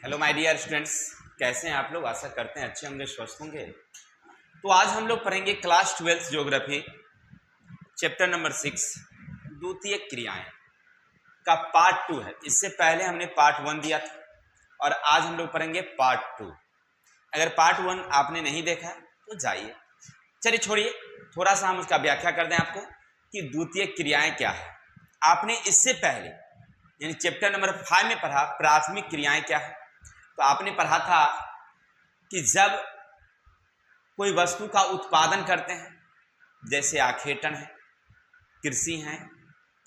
Hello my dear students, कैसे हैं आप लोग। आशा करते हैं अच्छे होंगे, स्वस्थ होंगे। तो आज हम लोग पढ़ेंगे क्लास 12 ज्योग्राफी चैप्टर नंबर 6 द्वितीय क्रियाएं का पार्ट 2 है। इससे पहले हमने पार्ट 1 दिया था और आज हम लोग पढ़ेंगे पार्ट 2। अगर पार्ट 1 आपने नहीं देखा तो जाइए, चलिए छोड़िए, थोड़ा सा हम उसका व्याख्या कर दें आपको कि द्वितीय क्रियाएं क्या है। आपने इससे पहले यानी चैप्टर नंबर 5 में पढ़ा प्राथमिक क्रियाएं क्या है। तो आपने पढ़ा था कि जब कोई वस्तु का उत्पादन करते हैं, जैसे आखेटन है, कृषि है,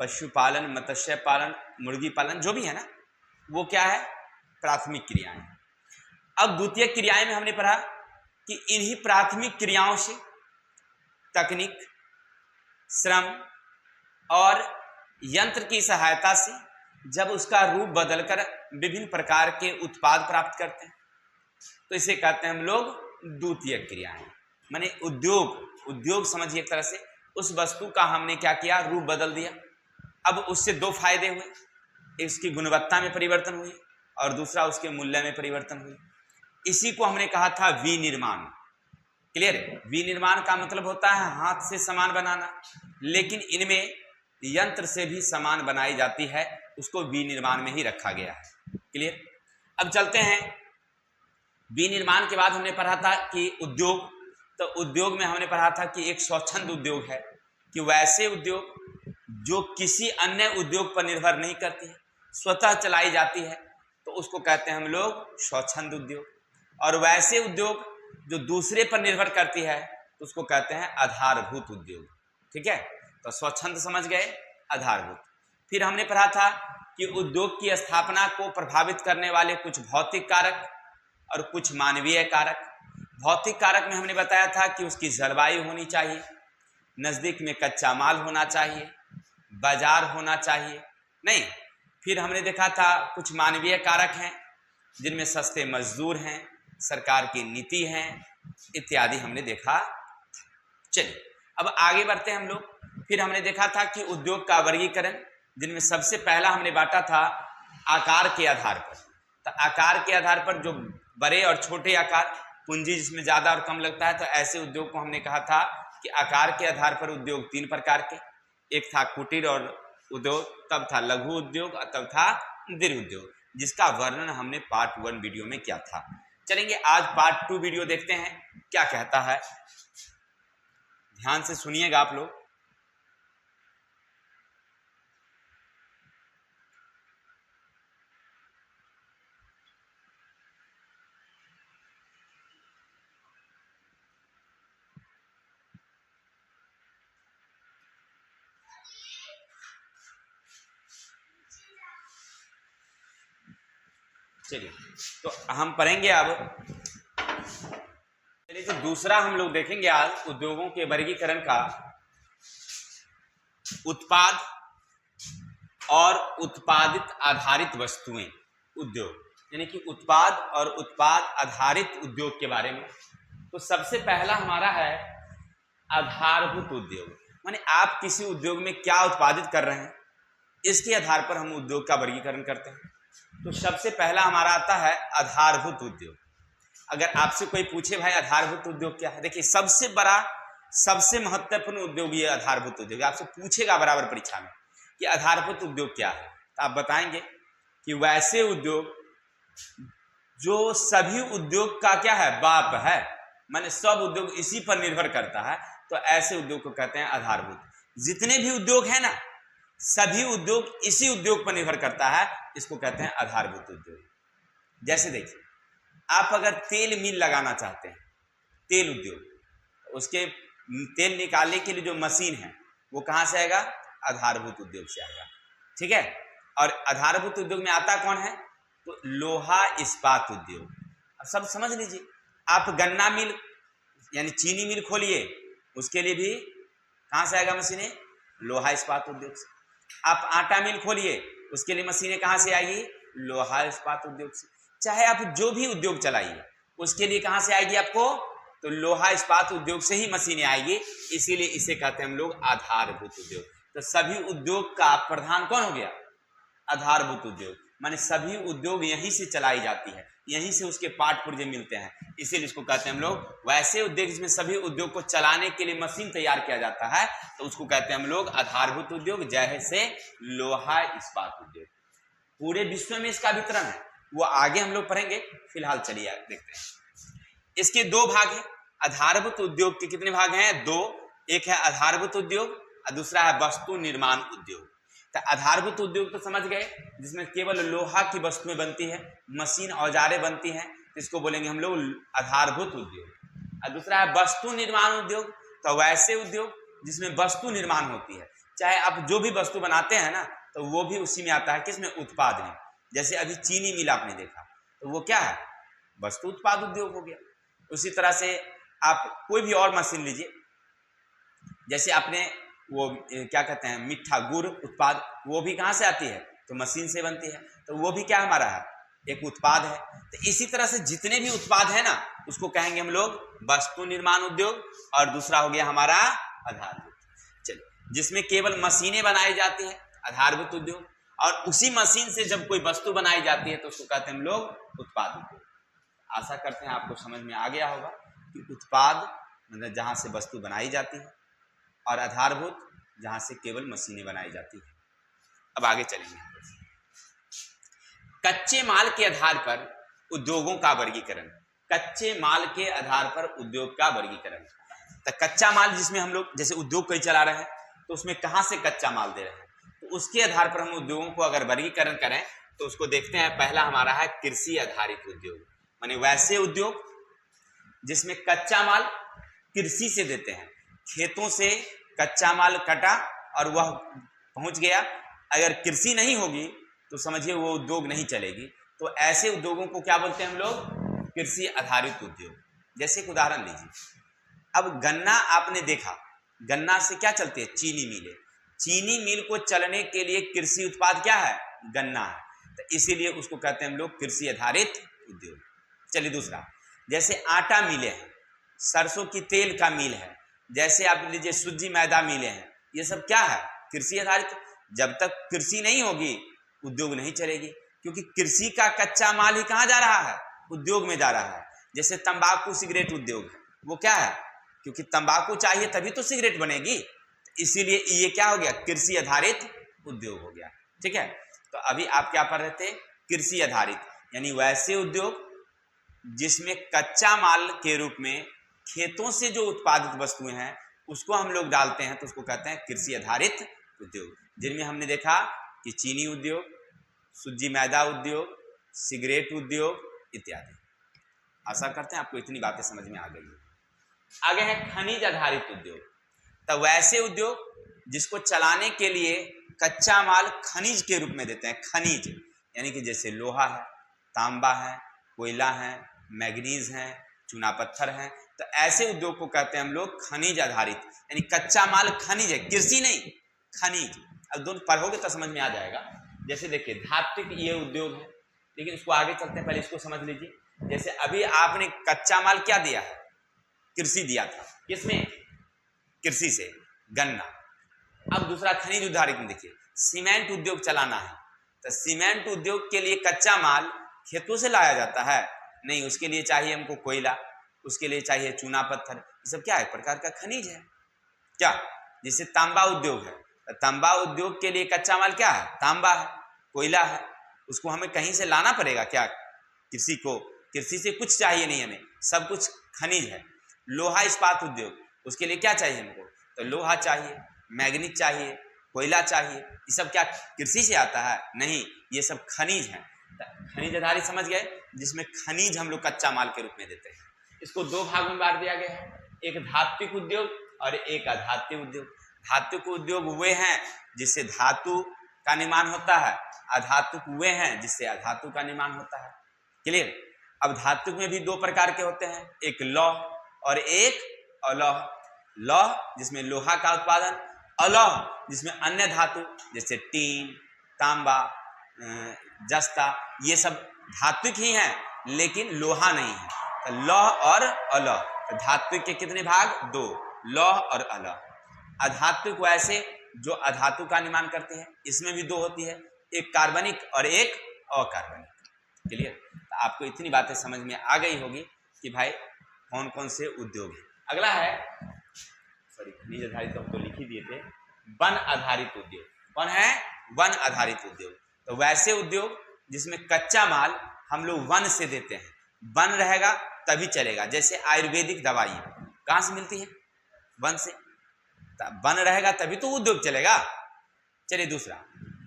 पशुपालन, मत्स्य पालन, मुर्गी पालन, जो भी है ना, वो क्या है, प्राथमिक क्रियाएं। अब द्वितीय क्रियाएं में हमने पढ़ा कि इन्हीं प्राथमिक क्रियाओं से तकनीक, श्रम और यंत्र की सहायता से जब उसका रूप बदलकर विभिन्न प्रकार के उत्पाद प्राप्त करते हैं तो इसे कहते हैं हम लोग द्वितीय क्रियाएं। माने उद्योग समझिए, एक तरह से उस वस्तु का हमने क्या किया, रूप बदल दिया। अब उससे दो फायदे हुए, इसकी गुणवत्ता में परिवर्तन हुई और दूसरा उसके मूल्य में परिवर्तन हुई। इसी को हमने कहा था विनिर्माण। क्लियर है? विनिर्माण का मतलब होता है हाथ से सामान बनाना, लेकिन इनमें यंत्र से भी सामान बनाई जाती है, उसको विनिर्माण में ही रखा गया है। क्लियर? अब चलते हैं, विनिर्माण के बाद हमने पढ़ा था कि उद्योग। तो उद्योग में हमने पढ़ा था कि एक स्वच्छंद उद्योग है, कि वैसे उद्योग जो किसी अन्य उद्योग पर निर्भर नहीं करती है, स्वतः चलाई जाती है, तो उसको कहते हैं हम लोग स्वच्छंद उद्योग। और वैसे उद्योग जो दूसरे पर निर्भर करती है तो उसको कहते हैं आधारभूत उद्योग। ठीक है, तो स्वच्छंद समझ गए, आधारभूत। फिर हमने पढ़ा था कि उद्योग की स्थापना को प्रभावित करने वाले कुछ भौतिक कारक और कुछ मानवीय कारक। भौतिक कारक में हमने बताया था कि उसकी जलवायु होनी चाहिए, नज़दीक में कच्चा माल होना चाहिए, बाजार होना चाहिए, नहीं। फिर हमने देखा था कुछ मानवीय कारक हैं जिनमें सस्ते मजदूर हैं, सरकार की नीति है, इत्यादि हमने देखा। चलिए अब आगे बढ़ते हैं हम लोग। फिर हमने देखा था कि उद्योग का वर्गीकरण, जिनमें सबसे पहला हमने बांटा था आकार के आधार पर। तो आकार के आधार पर जो बड़े और छोटे आकार, पूंजी जिसमें ज़्यादा और कम लगता है, तो ऐसे उद्योग को हमने कहा था कि आकार के आधार पर उद्योग 3 प्रकार के, एक था कुटीर और उद्योग, तब था लघु उद्योग और तब था दीर्घ उद्योग, जिसका वर्णन हमने पार्ट 1 वीडियो में किया था। चलेंगे आज पार्ट 2 वीडियो देखते हैं क्या कहता है। ध्यान से सुनिएगा आप लोग। चलिए तो हम पढ़ेंगे अब। चलिए तो दूसरा हम लोग देखेंगे आज उद्योगों के वर्गीकरण का, उत्पाद और उत्पादित आधारित वस्तुएं। उद्योग यानी कि उत्पाद और उत्पाद आधारित उद्योग के बारे में। तो सबसे पहला हमारा है आधारभूत उद्योग। माने आप किसी उद्योग में क्या उत्पादित कर रहे हैं, इसके आधार पर हम उद्योग का वर्गीकरण करते हैं। तो सबसे पहला हमारा आता है आधारभूत उद्योग। अगर आपसे कोई पूछे भाई आधारभूत उद्योग क्या है, देखिए सबसे बड़ा, सबसे महत्वपूर्ण उद्योग ये आधारभूत उद्योग। आपसे पूछेगा बराबर परीक्षा में कि आधारभूत उद्योग क्या है, तो आप बताएंगे कि वैसे उद्योग जो सभी उद्योग का क्या है, बाप है, माने सब उद्योग इसी पर निर्भर करता है, तो ऐसे उद्योग को कहते हैं आधारभूत। जितने भी उद्योग है ना, सभी उद्योग इसी उद्योग पर निर्भर करता है, इसको कहते हैं आधारभूत उद्योग। जैसे देखिए, आप अगर तेल मिल लगाना चाहते हैं, तेल उद्योग, उसके तेल निकालने के लिए जो मशीन है वो कहाँ से आएगा, आधारभूत उद्योग से आएगा। ठीक है, और आधारभूत उद्योग में आता कौन है, तो लोहा इस्पात उद्योग। अब सब समझ लीजिए, आप गन्ना मिल यानी चीनी मिल खोलिए, उसके लिए भी कहाँ से आएगा मशीनें, लोहा इस्पात उद्योग से। आप आटा मिल खोलिए, उसके लिए मशीनें कहाँ से आएगी, लोहा इस्पात उद्योग से। चाहे आप जो भी उद्योग चलाइए, उसके लिए कहाँ से आएगी आपको, तो लोहा इस्पात उद्योग से ही मशीनें आएगी। इसीलिए इसे कहते हैं हम लोग आधारभूत उद्योग। तो सभी उद्योग का प्रधान कौन हो गया, आधारभूत उद्योग। माने सभी उद्योग यहीं से चलाई जाती है, यहीं से उसके पार्ट पुर्जे मिलते हैं, इसीलिए इसको कहते हैं हम लोग वैसे उद्योग जिसमें सभी उद्योग को चलाने के लिए मशीन तैयार किया जाता है, तो उसको कहते हैं हम लोग आधारभूत उद्योग, जैसे लोहा इस्पात उद्योग। पूरे विश्व में इसका वितरण है, वो आगे हम लोग पढ़ेंगे, फिलहाल चलिए देखते हैं। इसके दो भाग हैं। आधारभूत उद्योग के कितने भाग हैं? दो। एक है आधारभूत उद्योग और दूसरा है वस्तु निर्माण उद्योग। तो आधारभूत उद्योग तो समझ गए, जिसमें केवल लोहा की वस्तुएं बनती है, मशीन औजारें बनती हैं, इसको बोलेंगे हम लोग आधारभूत उद्योग। और दूसरा है वस्तु निर्माण उद्योग, तो वैसे उद्योग जिसमें वस्तु निर्माण होती है, चाहे आप जो भी वस्तु बनाते हैं ना, तो वो भी उसी में आता है, किसमें? उत्पाद में। जैसे अभी चीनी मिल आपने देखा, तो वो क्या है? वस्तु उत्पाद उद्योग हो गया। उसी तरह से आप कोई भी और मशीन लीजिए, जैसे आपने वो क्या कहते हैं मीठा गुड़ उत्पाद, वो भी कहाँ से आती है? तो मशीन से बनती है, तो वो भी क्या हमारा है? एक उत्पाद है। तो इसी तरह से जितने भी उत्पाद है ना, उसको कहेंगे हम लोग वस्तु निर्माण उद्योग, और दूसरा हो गया हमारा आधारभूत। चलिए, जिसमें केवल मशीनें बनाई जाती है, आधारभूत उद्योग, और उसी मशीन से जब कोई वस्तु बनाई जाती है तो उसको कहते हैं हम लोग उत्पाद उद्योग। आशा करते हैं आपको समझ में आ गया होगा कि उत्पाद मतलब जहाँ से वस्तु बनाई जाती है, और आधारभूत जहाँ से केवल मशीनें बनाई जाती है। अब आगे चलेंगे। कच्चे माल के आधार पर उद्योगों का वर्गीकरण। कच्चे माल के आधार पर उद्योग का वर्गीकरण। तो कच्चा माल जिसमें हम लोग जैसे उद्योग कोई चला रहे हैं, तो उसमें कहाँ से कच्चा माल दे रहे हैं, तो उसके आधार पर हम उद्योगों को अगर वर्गीकरण करें तो उसको देखते हैं। पहला हमारा है कृषि आधारित उद्योग, माने वैसे उद्योग जिसमें कच्चा माल कृषि से देते हैं, खेतों से कच्चा माल कटा और वह पहुंच गया। अगर कृषि नहीं होगी तो समझिए वो उद्योग नहीं चलेगी। तो ऐसे उद्योगों को क्या बोलते हैं हम लोग? कृषि आधारित उद्योग। जैसे एक उदाहरण लीजिए, अब गन्ना आपने देखा, गन्ना से क्या चलती है? चीनी मिलें। चीनी मिल को चलने के लिए कृषि उत्पाद क्या है? गन्ना है। तो इसीलिए उसको कहते हैं हम लोग कृषि आधारित उद्योग। चलिए दूसरा, जैसे आटा मिले हैं, सरसों की तेल का मिल है, जैसे आप लीजिए सूजी मैदा मिले हैं, ये सब क्या है? कृषि आधारित। जब तक कृषि नहीं होगी उद्योग नहीं चलेगी, क्योंकि कृषि का कच्चा माल ही कहाँ जा रहा है? उद्योग में जा रहा है। जैसे तंबाकू सिगरेट उद्योग है, वो क्या है? क्योंकि तंबाकू चाहिए तभी तो सिगरेट बनेगी, इसीलिए ये क्या हो गया? कृषि आधारित उद्योग हो गया। ठीक है, तो अभी आप क्या पढ़ रहे थे? कृषि आधारित, यानी वैसे उद्योग जिसमें कच्चा माल के रूप में खेतों से जो उत्पादित वस्तुएं हैं उसको हम लोग डालते हैं, तो उसको कहते हैं कृषि आधारित उद्योग। जिनमें हमने देखा कि चीनी उद्योग, सूजी मैदा उद्योग, सिगरेट उद्योग इत्यादि। आशा करते हैं आपको इतनी बातें समझ में आ गई है। आगे है खनिज आधारित उद्योग। तो वैसे उद्योग जिसको चलाने के लिए कच्चा माल खनिज के रूप में देते हैं। खनिज यानी कि जैसे लोहा है, तांबा है, कोयला है, मैग्नीज है, चूना पत्थर है। तो ऐसे उद्योग को कहते हैं हम लोग खनिज आधारित, यानी कच्चा माल खनिज है, कृषि नहीं, खनिज। अब दोनों पढ़ोगे तो समझ में आ जाएगा। जैसे देखिए धात्विक ये उद्योग है, लेकिन इसको आगे चलते हैं, पहले इसको समझ लीजिए। जैसे अभी आपने कच्चा माल क्या दिया है? कृषि दिया था, किसमें? कृषि से, गन्ना। अब दूसरा खनिज आधारित में देखिए, सीमेंट उद्योग चलाना है, तो सीमेंट उद्योग के लिए कच्चा माल खेतों से लाया जाता है? नहीं, उसके लिए चाहिए हमको कोयला, उसके लिए चाहिए चूना पत्थर। ये सब क्या है? प्रकार का खनिज है। क्या? जैसे तांबा उद्योग है, तो तांबा उद्योग के लिए कच्चा माल क्या है? तांबा है, कोयला है, उसको हमें कहीं से लाना पड़ेगा क्या? कृषि को, कृषि से कुछ चाहिए नहीं हमें, सब कुछ खनिज है। लोहा इस्पात उद्योग, उसके लिए क्या चाहिए हमको? तो लोहा चाहिए, मैग्नीज चाहिए, कोयला चाहिए। ये सब क्या कृषि से आता है? नहीं, ये सब खनिज है। खनिज आधारित समझ गए, जिसमें खनिज हम लोग कच्चा माल के रूप में देते हैं। इसको दो भागों में बांट दिया गया है, एक धात्विक उद्योग और एक अधात्विक उद्योग। धात्विक उद्योग वे हैं जिससे धातु का निर्माण होता है, अधातुक वे हैं जिससे अधातु का निर्माण होता है। क्लियर? अब धातुक में भी दो प्रकार के होते हैं, एक लौह और एक अलौह। लौह जिसमें लोहा का उत्पादन, अलौह जिसमें अन्य धातु जैसे टीन, तांबा, जस्ता, ये सब धात्विक ही हैं लेकिन लोहा नहीं है। तो लौह और अलौह। तो धात्विक के कितने भाग? दो, लौह और अलौह। अधात्विक वैसे जो अधातु का निर्माण करते हैं, इसमें भी दो होती है, एक कार्बनिक और एक अकार्बनिक। क्लियर? तो आपको इतनी बातें समझ में आ गई होगी कि भाई कौन कौन से उद्योग हैं। अगला है, सॉरी खनिज आधारित तो लिख ही दिए थे, वन आधारित उद्योग। कौन है? वन आधारित उद्योग। तो वैसे उद्योग जिसमें कच्चा माल हम लोग वन से देते हैं, वन रहेगा तभी चलेगा। जैसे आयुर्वेदिक दवाइयाँ कहाँ से मिलती है? वन से। वन रहेगा तभी तो उद्योग चलेगा। चलिए दूसरा,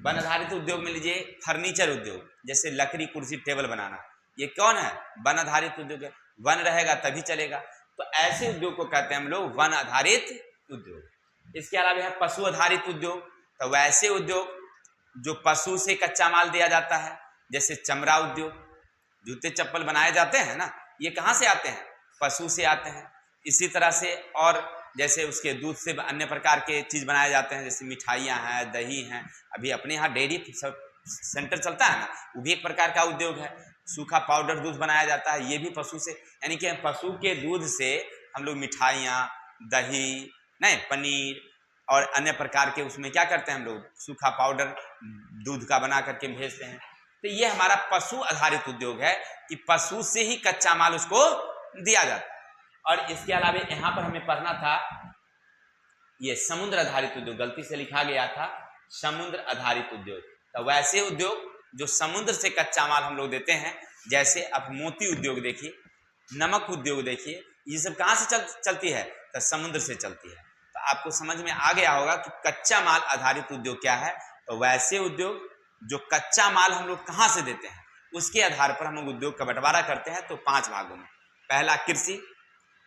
वन आधारित उद्योग में लीजिए फर्नीचर उद्योग, जैसे लकड़ी कुर्सी टेबल बनाना, ये कौन है? वन आधारित उद्योग है। वन रहेगा तभी चलेगा। तो ऐसे उद्योग को कहते हैं हम लोग वन आधारित उद्योग। इसके अलावा है पशु आधारित उद्योग। तो वैसे उद्योग जो पशु से कच्चा माल दिया जाता है, जैसे चमड़ा उद्योग, जूते चप्पल बनाए जाते हैं ना, ये कहाँ से आते हैं? पशु से आते हैं। इसी तरह से और जैसे उसके दूध से अन्य प्रकार के चीज़ बनाए जाते हैं, जैसे मिठाइयाँ हैं, दही हैं। अभी अपने यहाँ डेयरी सेंटर चलता है ना, वो भी एक प्रकार का उद्योग है। सूखा पाउडर दूध बनाया जाता है, ये भी पशु से, यानी कि पशु के दूध से हम लोग मिठाइयाँ, दही, नहीं पनीर और अन्य प्रकार के उसमें क्या करते हैं हम लोग, सूखा पाउडर दूध का बना करके भेजते हैं। तो ये हमारा पशु आधारित उद्योग है कि पशु से ही कच्चा माल उसको दिया जाता है। और इसके अलावा यहाँ पर हमें पढ़ना था ये समुद्र आधारित उद्योग, गलती से लिखा गया था समुद्र आधारित उद्योग। तो वैसे उद्योग जो समुद्र से कच्चा माल हम लोग देते हैं, जैसे अब मोती उद्योग देखिए, नमक उद्योग देखिए, ये सब कहाँ से चलती है? तो समुद्र से चलती है। तो आपको समझ में आ गया होगा कि कच्चा माल आधारित उद्योग क्या है। तो वैसे उद्योग जो कच्चा माल हम लोग कहाँ से देते हैं, उसके आधार पर हम लोग उद्योग का बंटवारा करते हैं। तो 5 भागों में। पहला कृषि,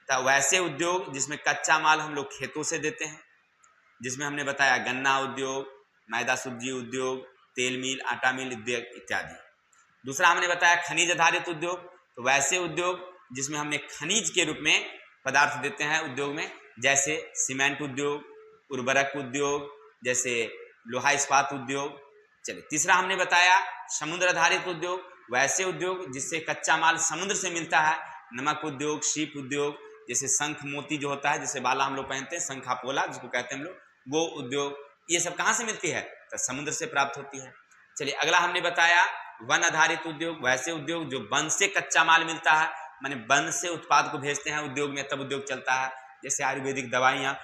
तो वैसे उद्योग जिसमें कच्चा माल हम लोग खेतों से देते हैं, जिसमें हमने बताया गन्ना उद्योग, मैदा सब्जी उद्योग, तेल मिल, आटा मिल उद्योग इत्यादि। दूसरा हमने बताया खनिज आधारित उद्योग, तो वैसे उद्योग जिसमें हमने खनिज के रूप में पदार्थ देते हैं उद्योग में, जैसे सीमेंट उद्योग, उर्वरक उद्योग, जैसे लोहा इस्पात उद्योग। चलिए तीसरा हमने बताया समुद्र आधारित उद्योग, वैसे उद्योग जिससे कच्चा माल समुद्र से मिलता है, नमक उद्योग, शीप उद्योग, जैसे शंख मोती जो होता है, जैसे बाला हम लोग पहनते हैं, शंखा पोला जिसको कहते हैं हम लोग, वो उद्योग, ये सब कहाँ से मिलती है? तो समुद्र से प्राप्त होती है। चलिए अगला हमने बताया वन आधारित उद्योग, वैसे उद्योग जो वन से कच्चा माल मिलता है, माने वन से उत्पाद को भेजते हैं उद्योग में, तब उद्योग चलता है, जैसे आयुर्वेदिक दवाइयाँ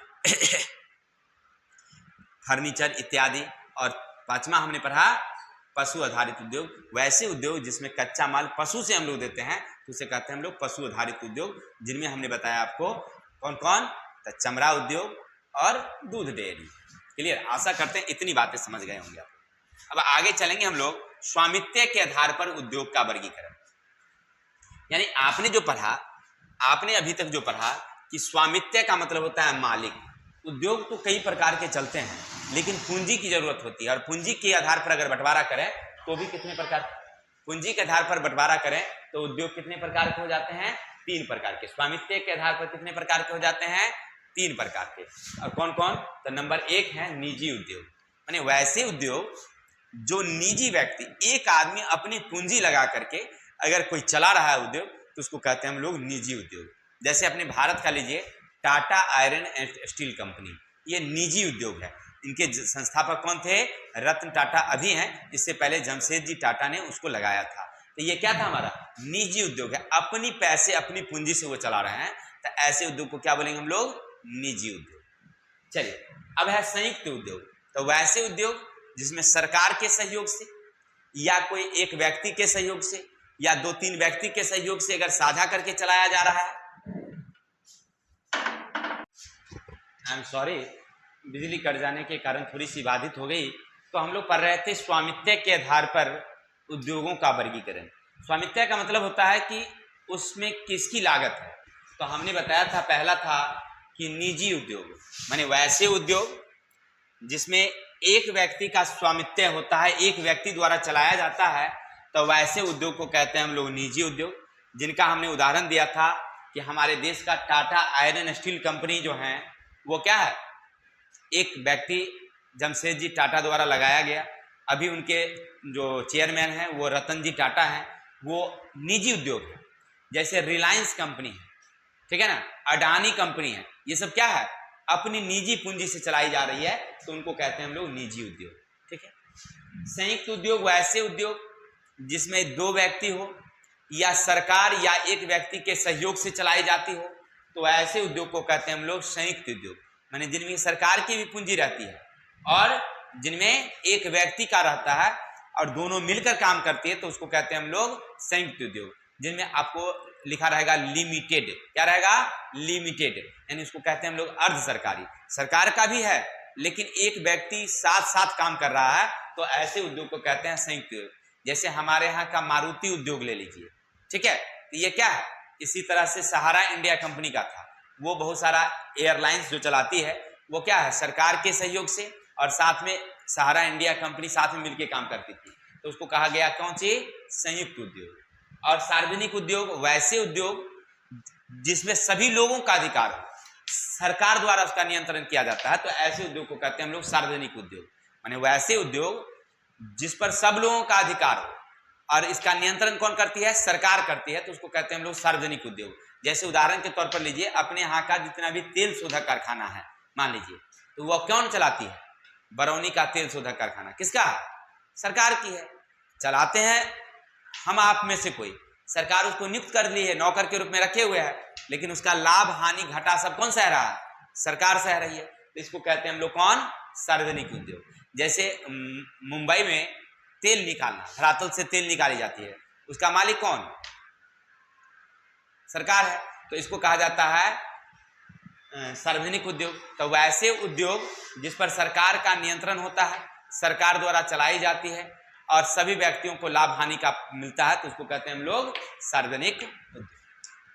फर्नीचर इत्यादि। और 5वां हमने पढ़ा पशु आधारित उद्योग, वैसे उद्योग जिसमें कच्चा माल पशु से हम लोग देते हैं, तो उसे कहते हैं हम लोग पशु आधारित उद्योग, जिनमें हमने बताया आपको कौन कौन? तो चमड़ा उद्योग और दूध डेयरी। क्लियर? आशा करते हैं इतनी बातें समझ गए होंगे आप। अब आगे चलेंगे हम लोग स्वामित्व के आधार पर उद्योग का वर्गीकरण। यानी आपने जो पढ़ा, आपने अभी तक जो पढ़ा कि स्वामित्व का मतलब होता है मालिक। उद्योग तो कई प्रकार के चलते हैं, लेकिन पूंजी की जरूरत होती है, और पूंजी के आधार पर अगर बंटवारा करें तो भी कितने प्रकार, पूंजी के आधार पर बंटवारा करें तो उद्योग कितने प्रकार के हो जाते हैं? 3 प्रकार के। स्वामित्व के आधार पर कितने प्रकार के हो जाते हैं? 3 प्रकार के। और कौन कौन? तो नंबर 1 है निजी उद्योग, माने वैसे उद्योग जो निजी व्यक्ति, एक आदमी अपनी पूंजी लगा करके अगर कोई चला रहा है उद्योग, तो उसको कहते हैं हम लोग निजी उद्योग। जैसे अपने भारत का लीजिए Tata iron and steel company, ये निजी उद्योग है। इनके संस्थापक कौन थे? रतन टाटा अभी हैं, इससे पहले जमशेदजी टाटा ने उसको लगाया था। तो ये क्या था? हमारा निजी उद्योग है, अपनी पैसे अपनी पूंजी से वो चला रहे हैं। तो ऐसे उद्योग को क्या बोलेंगे हम लोग? निजी उद्योग। चलिए अब है संयुक्त उद्योग। तो वैसे उद्योग जिसमें सरकार के सहयोग से या कोई एक व्यक्ति के सहयोग से या 2-3 व्यक्ति के सहयोग से अगर साझा करके चलाया जा रहा है। आई एम सॉरी, बिजली कट जाने के कारण थोड़ी सी बाधित हो गई। तो हम लोग पढ़ रहे थे स्वामित्व के आधार पर उद्योगों का वर्गीकरण। स्वामित्व का मतलब होता है कि उसमें किसकी लागत है। तो हमने बताया था, पहला था कि निजी उद्योग, माने वैसे उद्योग जिसमें एक व्यक्ति का स्वामित्व होता है, एक व्यक्ति द्वारा चलाया जाता है, तो वैसे उद्योग को कहते हैं हम लोग निजी उद्योग। जिनका हमने उदाहरण दिया था कि हमारे देश का टाटा आयरन स्टील कंपनी जो है, वो क्या है? एक व्यक्ति जमशेदजी टाटा द्वारा लगाया गया। अभी उनके जो चेयरमैन हैं वो रतन जी टाटा हैं, वो निजी उद्योग है। जैसे रिलायंस कंपनी है, ठीक है ना, अडानी कंपनी है, ये सब क्या है? अपनी निजी पूंजी से चलाई जा रही है, तो उनको कहते हैं हम लोग निजी उद्योग। ठीक है। संयुक्त उद्योग वैसे उद्योग जिसमें दो व्यक्ति हो या सरकार या एक व्यक्ति के सहयोग से चलाई जाती हो, तो ऐसे उद्योग को कहते हैं हम लोग संयुक्त उद्योग। माने जिनमें सरकार की भी पूंजी रहती है और जिनमें एक व्यक्ति का रहता है और दोनों मिलकर काम करती है, तो उसको कहते हैं हम लोग संयुक्त उद्योग। जिनमें आपको लिखा रहेगा लिमिटेड, क्या रहेगा? लिमिटेड, यानी उसको कहते हैं हम लोग अर्ध सरकारी। सरकार का भी है लेकिन एक व्यक्ति साथ साथ काम कर रहा है, तो ऐसे उद्योग को कहते हैं संयुक्त उद्योग। जैसे हमारे यहाँ का मारुति उद्योग ले लीजिए, ठीक है, तो ये क्या है? इसी तरह से सहारा इंडिया कंपनी का था, वो बहुत सारा एयरलाइंस जो चलाती है वो क्या है? सरकार के सहयोग से और साथ में सहारा इंडिया कंपनी साथ में मिलकर काम करती थी, तो उसको कहा गया कौन सी? संयुक्त उद्योग। और सार्वजनिक उद्योग वैसे उद्योग जिसमें सभी लोगों का अधिकार हो, सरकार द्वारा उसका नियंत्रण किया जाता है, तो ऐसे उद्योग को कहते हैं हम लोग सार्वजनिक उद्योग। माने वैसे उद्योग जिस पर सब लोगों का अधिकार हो और इसका नियंत्रण कौन करती है? सरकार करती है, तो उसको कहते हैं हम लोग सार्वजनिक उद्योग। जैसे उदाहरण के तौर पर लीजिए, अपने यहाँ का जितना भी तेल शोधक कारखाना है मान लीजिए, तो वह कौन चलाती है? बरौनी का तेल शोधक कारखाना किसका है? सरकार की है। चलाते हैं हम आप में से कोई, सरकार उसको नियुक्त कर ली है, नौकर के रूप में रखे हुए है, लेकिन उसका लाभ हानि घाटा सब कौन सह रहा है? सरकार सह रही है, तो इसको कहते हैं हम लोग कौन? सार्वजनिक उद्योग। जैसे मुंबई में तेल निकालना, धरातल से तेल निकाली जाती है, उसका मालिक कौन? सरकार है, तो इसको कहा जाता है सार्वजनिक उद्योग। तो वैसे उद्योग जिस पर सरकार का नियंत्रण होता है, सरकार द्वारा चलाई जाती है और सभी व्यक्तियों को लाभ हानि का मिलता है, तो उसको कहते हैं हम लोग सार्वजनिक उद्योग।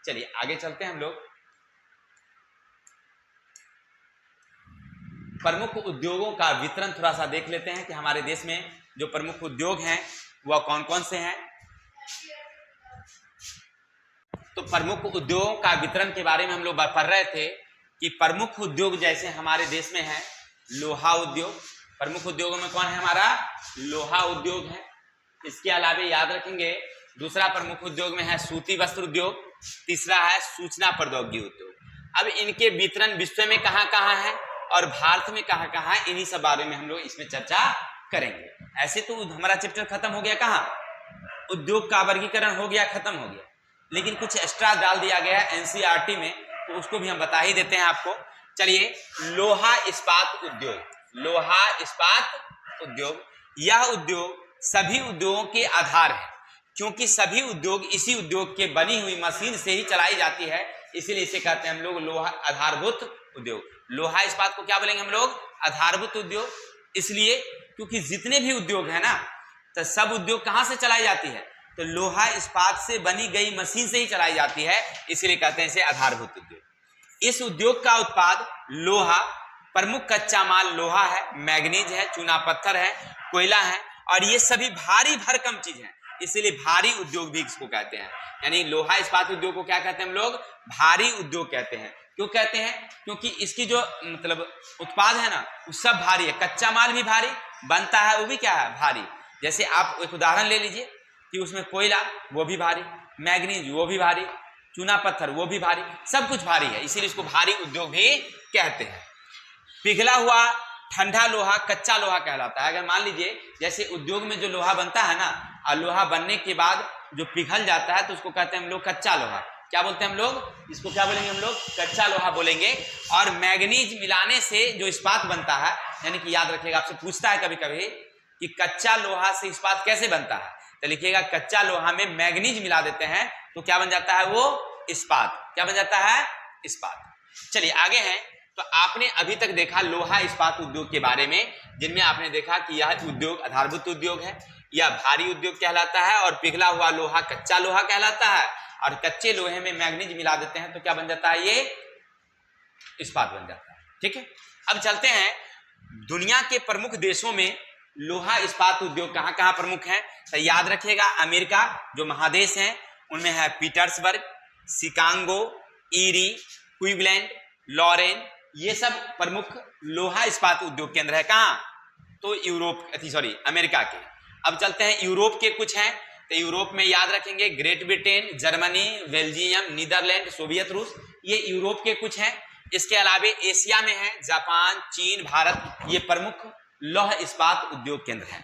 चलिए आगे चलते हैं हम लोग। प्रमुख उद्योगों का वितरण थोड़ा सा देख लेते हैं कि हमारे देश में जो प्रमुख उद्योग हैं वह कौन कौन से हैं। तो प्रमुख उद्योगों का वितरण के बारे में हम लोग पढ़ रहे थे कि प्रमुख उद्योग जैसे हमारे देश में है लोहा उद्योग। प्रमुख उद्योगों में कौन है? हमारा लोहा उद्योग है। इसके अलावा याद रखेंगे दूसरा प्रमुख उद्योग में है सूती वस्त्र उद्योग, तीसरा है सूचना प्रौद्योगिकी उद्योग। अब इनके वितरण विश्व में कहाँ कहाँ है और भारत में कहाँ कहाँ है, इन्हीं सब बारे में हम लोग इसमें चर्चा करेंगे। ऐसे तो हमारा चैप्टर खत्म हो गया, कहाँ उद्योग का वर्गीकरण हो गया, खत्म हो गया, लेकिन कुछ एक्स्ट्रा डाल दिया गया है एनसीईआरटी में, तो उसको भी हम बता ही देते हैं आपको। चलिए, लोहा इस्पात उद्योग। लोहा इस्पात उद्योग, यह उद्योग सभी उद्योगों के आधार है, क्योंकि सभी उद्योग इसी उद्योग के बनी हुई मशीन से ही चलाई जाती है, इसीलिए इसे कहते हैं हम लोग लोहा आधारभूत उद्योग। लोहा इस्पात को क्या बोलेंगे हम लोग? आधारभूत उद्योग। इसलिए क्योंकि जितने भी उद्योग है ना, तो सब उद्योग कहाँ से चलाई जाती है? तो लोहा इस्पात से बनी गई मशीन से ही चलाई जाती है, इसलिए कहते हैं इसे आधारभूत उद्योग। इस उद्योग का उत्पाद लोहा, प्रमुख कच्चा माल लोहा है, मैग्नीज है, चूना पत्थर है, कोयला है, और ये सभी भारी भरकम चीज है, इसलिए भारी उद्योग भी इसको कहते हैं। यानी लोहा इस्पात उद्योग को क्या कहते हैं हम लोग? भारी उद्योग कहते हैं। क्यों कहते हैं? क्योंकि इसकी जो मतलब उत्पाद है ना, वो सब भारी है, कच्चा माल भी भारी बनता है, वो भी क्या है? भारी। जैसे आप एक उदाहरण ले लीजिए कि उसमें कोयला वो भी भारी, मैग्नीज वो भी भारी, चूना पत्थर वो भी भारी, सब कुछ भारी है, इसीलिए इसको भारी उद्योग भी कहते हैं। पिघला हुआ ठंडा लोहा कच्चा लोहा कहलाता है। अगर मान लीजिए जैसे उद्योग में जो लोहा बनता है ना, और लोहा बनने के बाद जो पिघल जाता है, तो उसको कहते हैं हम लोग कच्चा लोहा। क्या बोलते हैं हम लोग? इसको क्या बोलेंगे हम लोग? कच्चा लोहा बोलेंगे। और मैग्नीज मिलाने से जो इस्पात बनता है, यानी कि याद रखिएगा, आपसे पूछता है कभी कभी कि कच्चा लोहा से इस्पात कैसे बनता है, तो लिखिएगा कच्चा लोहा में मैग्नीज मिला देते हैं तो क्या बन जाता है? वो इस्पात। क्या बन जाता है? इस्पात। चलिए आगे हैं। तो आपने अभी तक देखा लोहा इस्पात उद्योग के बारे में, जिनमें आपने देखा कि यह उद्योग आधारभूत उद्योग है, यह भारी उद्योग कहलाता है, और पिघला हुआ लोहा कच्चा लोहा कहलाता है, और कच्चे लोहे में मैग्नीज मिला देते हैं तो क्या बन जाता है? ये इस्पात बन जाता है। ठीक है, अब चलते हैं दुनिया के प्रमुख देशों में लोहा इस्पात उद्योग कहाँ कहाँ प्रमुख हैं। तो याद रखिएगा, अमेरिका जो महादेश हैं उनमें है Pittsburgh, Chicago, Erie, Cleveland, Lorain, ये सब प्रमुख लोहा इस्पात उद्योग केंद्र है। कहाँ? तो अमेरिका के। अब चलते हैं यूरोप के कुछ हैं। तो यूरोप में याद रखेंगे Great Britain, Germany, Belgium, Netherlands, Soviet रूस, ये यूरोप के कुछ हैं। इसके अलावा एशिया में है जापान, चीन, भारत, ये प्रमुख लौह इस्पात उद्योग केंद्र हैं।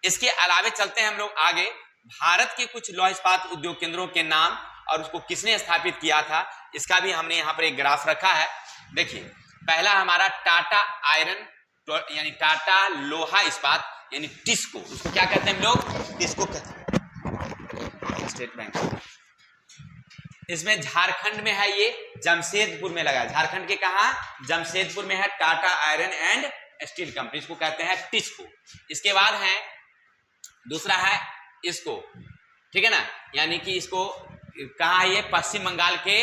इसके अलावा चलते हैं हम लोग आगे भारत के कुछ लौह इस्पात उद्योग केंद्रों के नाम और उसको किसने स्थापित किया था, इसका भी हमने यहाँ पर एक ग्राफ रखा है। देखिए, पहला हमारा टाटा आयरन यानी टाटा लोहा इस्पात यानी टिस्को, उसको क्या कहते हैं हम लोग, टिस्को कहते हैं, स्टेट बैंक। इसमें झारखंड में है, ये जमशेदपुर में लगा है। झारखंड के कहा, जमशेदपुर में है Tata iron and steel company, इसको कहते हैं टिस्को। इसके बाद है दूसरा है इसको, ठीक है ना, यानी कि इसको कहा है, ये पश्चिम बंगाल के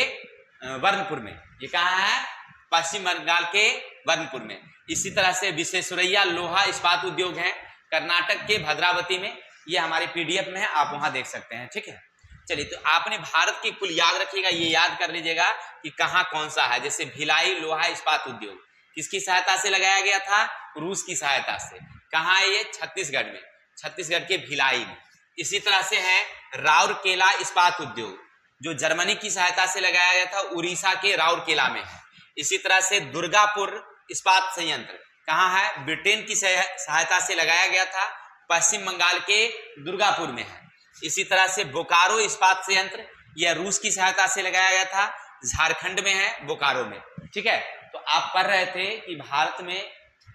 वर्णपुर में, ये कहा है पश्चिम बंगाल के वर्णपुर में। इसी तरह से विश्वेश्वरैया लोहा इस्पात उद्योग है कर्नाटक के भद्रावती में, ये हमारे पीडीएफ में है, आप वहां देख सकते हैं, ठीक है। चलिए, तो आपने भारत की कुल याद रखिएगा, ये याद कर लीजिएगा कि कहाँ कौन सा है। जैसे भिलाई लोहा इस्पात उद्योग किसकी सहायता से लगाया गया था, रूस की सहायता से। कहाँ है ये, छत्तीसगढ़ में, छत्तीसगढ़ के भिलाई में। इसी तरह से है राउरकेला इस्पात उद्योग, जो जर्मनी की सहायता से लगाया गया था, उड़ीसा के राउरकेला में है। इसी तरह से दुर्गापुर इस्पात संयंत्र कहाँ है, ब्रिटेन की सहायता से लगाया गया था, पश्चिम बंगाल के दुर्गापुर में है। इसी तरह से बोकारो इस्पात संयंत्र, यह रूस की सहायता से लगाया गया था, झारखंड में है, बोकारो में, ठीक है। तो आप पढ़ रहे थे कि भारत में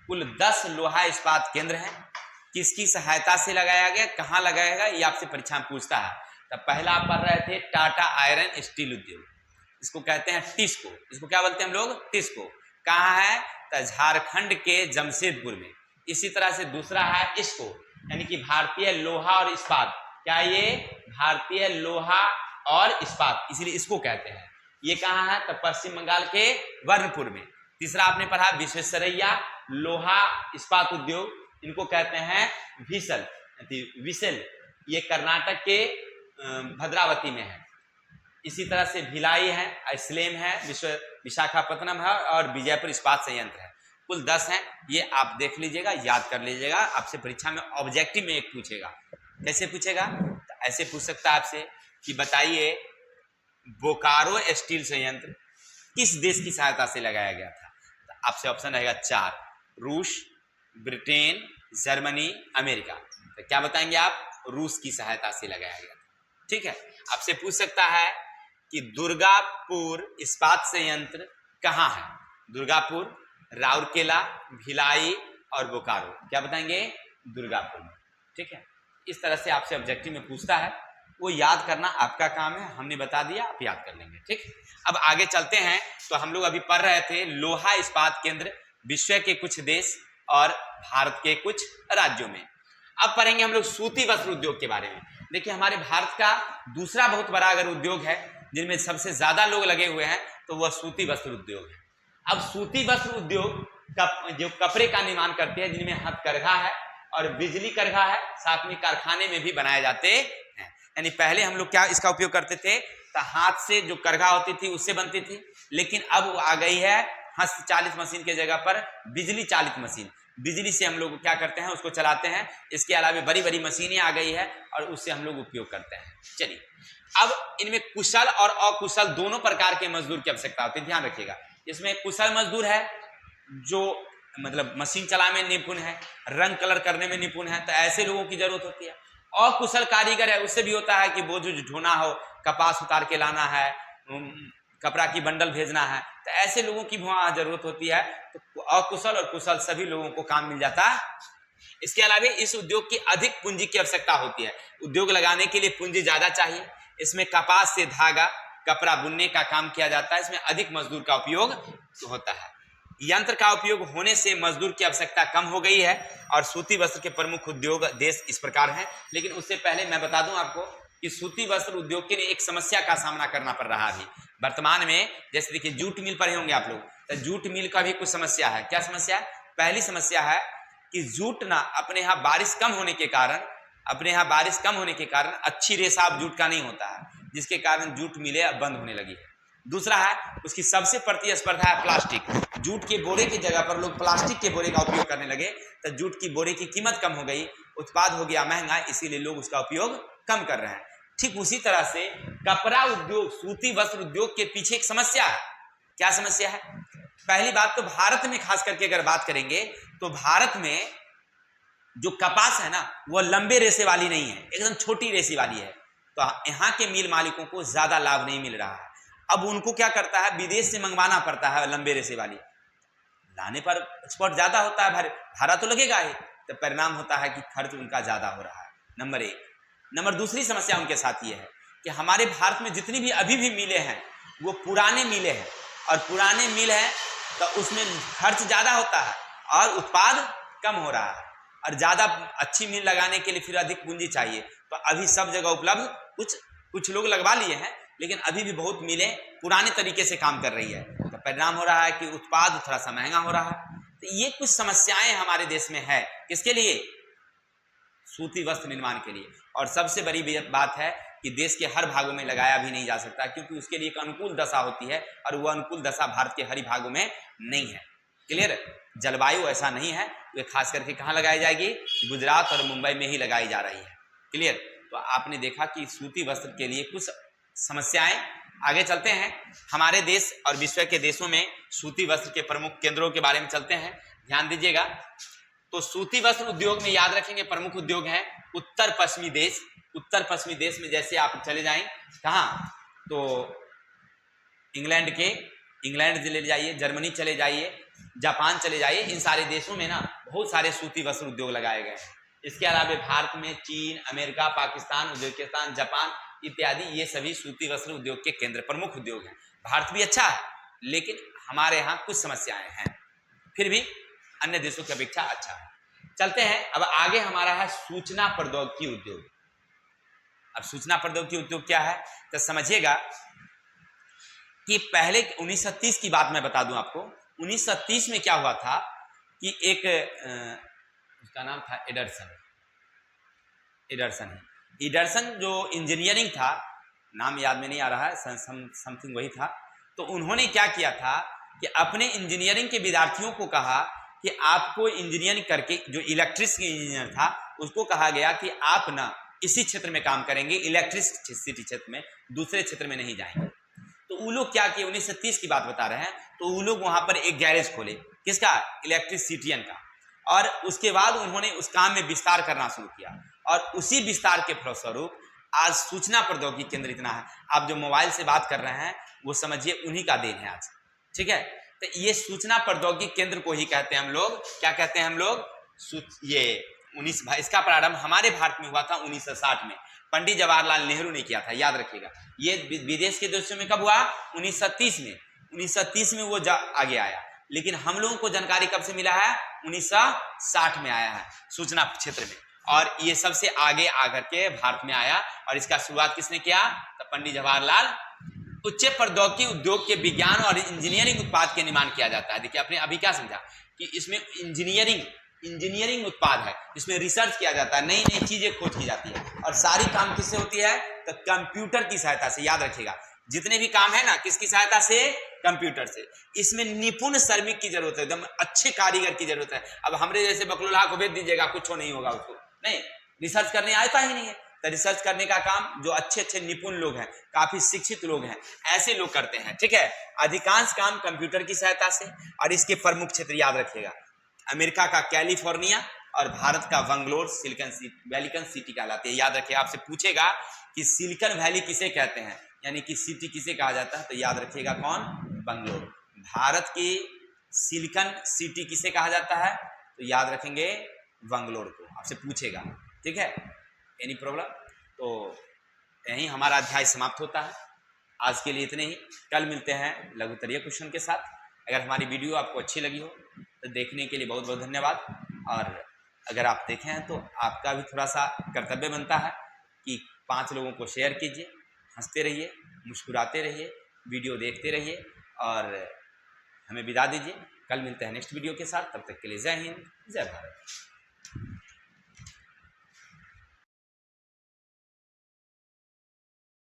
कुल 10 लोहा इस्पात केंद्र हैं, किसकी सहायता से लगाया गया, कहाँ लगाया गया, ये आपसे परीक्षा में पूछता है। तो पहला आप पढ़ रहे थे टाटा आयरन स्टील उद्योग, इसको कहते हैं टिस्को, इसको क्या बोलते हैं हम लोग, टिस्को। कहाँ है, तो झारखंड के जमशेदपुर में। इसी तरह से दूसरा है इसको, यानी कि भारतीय लोहा और इस्पात, क्या ये भारतीय लोहा और इस्पात, इसलिए इसको कहते हैं। ये कहाँ है, तो पश्चिम बंगाल के वर्णपुर में। तीसरा आपने पढ़ा विश्वेश्वरैया लोहा इस्पात उद्योग, इनको कहते हैं विसल, ये कर्नाटक के भद्रावती में है। इसी तरह से भिलाई है, स्लेम है, विशाखापत्तनम है और विजयपुर इस्पात संयंत्र है। कुल 10 हैं, ये आप देख लीजिएगा, याद कर लीजिएगा, आपसे परीक्षा में ऑब्जेक्टिव में एक पूछेगा। कैसे पूछेगा, तो ऐसे पूछ सकता है आपसे कि बताइए बोकारो स्टील संयंत्र किस देश की सहायता से लगाया गया था। तो आपसे ऑप्शन रहेगा 4, रूस, ब्रिटेन, जर्मनी, अमेरिका। तो क्या बताएंगे आप, रूस की सहायता से लगाया गया था, ठीक है। आपसे पूछ सकता है कि दुर्गापुर इस्पात संयंत्र कहाँ है, दुर्गापुर, राउरकेला, भिलाई और बोकारो, क्या बताएंगे, दुर्गापुर में, ठीक है। इस तरह से आपसे ऑब्जेक्टिव में पूछता है, वो याद करना आपका काम है, हमने बता दिया, आप याद कर लेंगे, ठीक। अब आगे चलते हैं। तो हम लोग अभी पढ़ रहे थे लोहा इस्पात केंद्र विश्व के कुछ देश और भारत के कुछ राज्यों में। अब पढ़ेंगे हम लोग सूती वस्त्र उद्योग के बारे में। देखिए, हमारे भारत का दूसरा बहुत बड़ा अगर उद्योग है जिनमें सबसे ज्यादा लोग लगे हुए हैं, तो वह सूती वस्त्र उद्योग है। अब सूती वस्त्र उद्योग जो कपड़े का निर्माण करते हैं, जिनमें हथकरघा है और बिजली करघा है, साथ में कारखाने में भी बनाए जाते हैं। यानी पहले हम लोग क्या इसका उपयोग करते थे, तो हाथ से जो करघा होती थी उससे बनती थी, लेकिन अब वो आ गई है हस्तचालित मशीन के जगह पर बिजली चालित मशीन। बिजली से हम लोग क्या करते हैं, उसको चलाते हैं। इसके अलावा बड़ी बड़ी मशीनें आ गई है और उससे हम लोग उपयोग करते हैं। चलिए, अब इनमें कुशल और अकुशल दोनों प्रकार के मजदूर की आवश्यकता होती है, ध्यान रखिएगा। इसमें कुशल मजदूर है जो मतलब मशीन चलाने में निपुण है, रंग कलर करने में निपुण है, तो ऐसे लोगों की जरूरत होती है। अकुशल कारीगर है, उससे भी होता है कि बोझ ढोना हो, कपास उतार के लाना है, कपड़ा की बंडल भेजना है, तो ऐसे लोगों की वहां जरूरत होती है। तो अकुशल और कुशल सभी लोगों को काम मिल जाता है। इसके अलावा इस उद्योग की अधिक पूंजी की आवश्यकता होती है। उद्योग लगाने के लिए पूंजी ज्यादा चाहिए। इसमें कपास से धागा कपड़ा बुनने का काम किया जाता है। इसमें अधिक मजदूर का उपयोग होता है। यंत्र का उपयोग होने से मजदूर की आवश्यकता कम हो गई है और सूती वस्त्र के प्रमुख उद्योग देश इस प्रकार हैं। लेकिन उससे पहले मैं बता दूं आपको कि सूती वस्त्र उद्योग के लिए एक समस्या का सामना करना पड़ रहा है अभी वर्तमान में। जैसे देखिए, जूट मिल पढ़े होंगे आप लोग, तो जूट मिल का भी कुछ समस्या है। क्या समस्या है? पहली समस्या है कि जूट ना अपने यहाँ बारिश कम होने के कारण अच्छी रेशा अब जूट का नहीं होता है, जिसके कारण जूट मिलें अब बंद होने लगी है। दूसरा है उसकी सबसे प्रतिस्पर्धा है प्लास्टिक। जूट के बोरे की जगह पर लोग प्लास्टिक के बोरे का उपयोग करने लगे, तो जूट की बोरे की कीमत कम हो गई, उत्पाद हो गया महंगा, इसीलिए लोग उसका उपयोग कम कर रहे हैं। ठीक उसी तरह से कपड़ा उद्योग, सूती वस्त्र उद्योग के पीछे एक समस्या है। क्या समस्या है? पहली बात तो भारत में खास करके अगर बात करेंगे तो भारत में जो कपास है ना वो लंबे रेशे वाली नहीं है, एकदम छोटी रेशे वाली है। तो यहाँ के मिल मालिकों को ज्यादा लाभ नहीं मिल रहा है। अब उनको क्या करता है, विदेश से मंगवाना पड़ता है लंबे रेशे वाली, लाने पर एक्सपोर्ट ज्यादा होता है, भाड़ा तो लगेगा ही, तो परिणाम होता है कि खर्च उनका ज्यादा हो रहा है। नंबर एक। नंबर दूसरी समस्या उनके साथ ये है कि हमारे भारत में जितनी भी अभी भी मिलें हैं वो पुराने मिले हैं, और पुराने मिल हैं तो उसमें खर्च ज़्यादा होता है और उत्पाद कम हो रहा है, और ज़्यादा अच्छी मिल लगाने के लिए फिर अधिक पूंजी चाहिए। तो अभी सब जगह उपलब्ध, कुछ लोग लगवा लिए हैं, लेकिन अभी भी बहुत मिलें पुराने तरीके से काम कर रही है। तो परिणाम हो रहा है कि उत्पाद थोड़ा सा महंगा हो रहा है। तो ये कुछ समस्याएं हमारे देश में है। किसके लिए? सूती वस्त्र निर्माण के लिए। और सबसे बड़ी बात है कि देश के हर भागों में लगाया भी नहीं जा सकता, क्योंकि उसके लिए एक अनुकूल दशा होती है, और वह अनुकूल दशा भारत के हर भागों में नहीं है। क्लियर? जलवायु ऐसा नहीं है, वे खास करके कहाँ लगाई जाएगी? गुजरात और मुंबई में ही लगाई जा रही है। क्लियर? तो आपने देखा कि सूती वस्त्र के लिए कुछ समस्याएं। आगे चलते हैं, हमारे देश और विश्व के देशों में सूती वस्त्र के प्रमुख केंद्रों के बारे में चलते हैं, ध्यान दीजिएगा। तो सूती वस्त्र उद्योग में याद रखेंगे प्रमुख उद्योग हैं उत्तर पश्चिमी देश। उत्तर पश्चिमी देश में जैसे आप चले जाएं कहाँ, तो इंग्लैंड चले जाइए, जर्मनी चले जाइए, जापान चले जाइए, इन सारे देशों में ना बहुत सारे सूती वस्त्र उद्योग लगाए गए हैं। इसके अलावा भारत में चीन, अमेरिका, पाकिस्तान, उज्बेकिस्तान, जापान इत्यादि ये सभी सूती वस्त्र उद्योग के केंद्र प्रमुख उद्योग हैं। भारत भी अच्छा है, लेकिन हमारे यहाँ कुछ समस्याएं हैं, फिर भी अन्य देशों की अपेक्षा अच्छा है। चलते हैं अब आगे, हमारा है सूचना प्रौद्योगिकी उद्योग। अब सूचना प्रौद्योगिकी उद्योग क्या है तो समझिएगा कि पहले 1930 की बात मैं बता दूं आपको। 1930 में क्या हुआ था कि एक उसका नाम था एडरसन जो इंजीनियरिंग था, नाम याद में नहीं आ रहा है, समथिंग वही था। तो उन्होंने क्या किया था कि अपने इंजीनियरिंग के विद्यार्थियों को कहा कि आपको इंजीनियरिंग करके, जो इलेक्ट्रिक इंजीनियर था उसको कहा गया कि आप ना इसी क्षेत्र में काम करेंगे, इलेक्ट्रिसिटी क्षेत्र में, दूसरे क्षेत्र में नहीं जाएंगे। तो वो लोग क्या किए, 1930 की बात बता रहे हैं, तो वो लोग वहां पर एक गैरेज खोले, किसका? इलेक्ट्रिसिटियन का। और उसके बाद उन्होंने उस काम में विस्तार करना शुरू किया, और उसी विस्तार के फलस्वरूप आज सूचना प्रौद्योगिकी केंद्र इतना है। आप जो मोबाइल से बात कर रहे हैं वो समझिए उन्हीं का देन है आज। ठीक है, तो ये सूचना प्रौद्योगिकी केंद्र को ही कहते हैं हम लोग, क्या कहते हैं हम लोग? ये इसका प्रारंभ हमारे भारत में हुआ था 1960 में, पंडित जवाहरलाल नेहरू ने किया था, याद रखिएगा। ये विदेश के देशों में कब हुआ? 1930 में। 1930 में वो आगे आया, लेकिन हम लोगों को जानकारी कब से मिला है? 1960 में आया है सूचना क्षेत्र में, और ये सबसे आगे आकर के भारत में आया। और इसका शुरुआत किसने किया? तो पंडित जवाहरलाल। उच्च प्रौद्योगिकी उद्योग के विज्ञान और इंजीनियरिंग उत्पाद के निर्माण किया जाता है। देखिए आपने अभी क्या समझा कि इसमें इंजीनियरिंग उत्पाद है, इसमें रिसर्च किया जाता है, नई नई चीजें खोज की जाती है, और सारी काम किससे होती है? तो कंप्यूटर की सहायता से। याद रखिएगा, जितने भी काम है ना, किसकी सहायता से? कंप्यूटर से। इसमें निपुण श्रमिक की जरूरत है, एकदम अच्छे कारीगर की जरूरत है। अब हमरे जैसे बकलोला को भेज दीजिएगा, कुछ नहीं होगा उसको, नहीं, रिसर्च करने आता ही नहीं है। तो रिसर्च करने का काम जो अच्छे अच्छे निपुण लोग हैं, काफी शिक्षित लोग हैं, ऐसे लोग करते हैं। ठीक है, अधिकांश काम कंप्यूटर की सहायता से। और इसके प्रमुख क्षेत्र याद रखिएगा, अमेरिका का कैलिफोर्निया और भारत का बंगलोर सिलिकन सिटी कहलाती है। याद रखिए, आपसे पूछेगा कि सिलिकन वैली किसे कहते हैं, यानी कि सिटी किसे कहा जाता है, तो याद रखिएगा कौन? बंगलोर। भारत की सिलिकन सिटी किसे कहा जाता है, तो याद रखेंगे बंगलोर को, आपसे पूछेगा। ठीक है, एनी प्रॉब्लम? तो यहीं हमारा अध्याय समाप्त होता है। आज के लिए इतने ही, कल मिलते हैं लघुत्तरीय क्वेश्चन के साथ। अगर हमारी वीडियो आपको अच्छी लगी हो तो देखने के लिए बहुत बहुत धन्यवाद। और अगर आप देखें हैं तो आपका भी थोड़ा सा कर्तव्य बनता है कि 5 लोगों को शेयर कीजिए, हंसते रहिए, मुस्कुराते रहिए, वीडियो देखते रहिए, और हमें विदा दीजिए। कल मिलते हैं नेक्स्ट वीडियो के साथ, तब तक के लिए जय हिंद, जय भारत।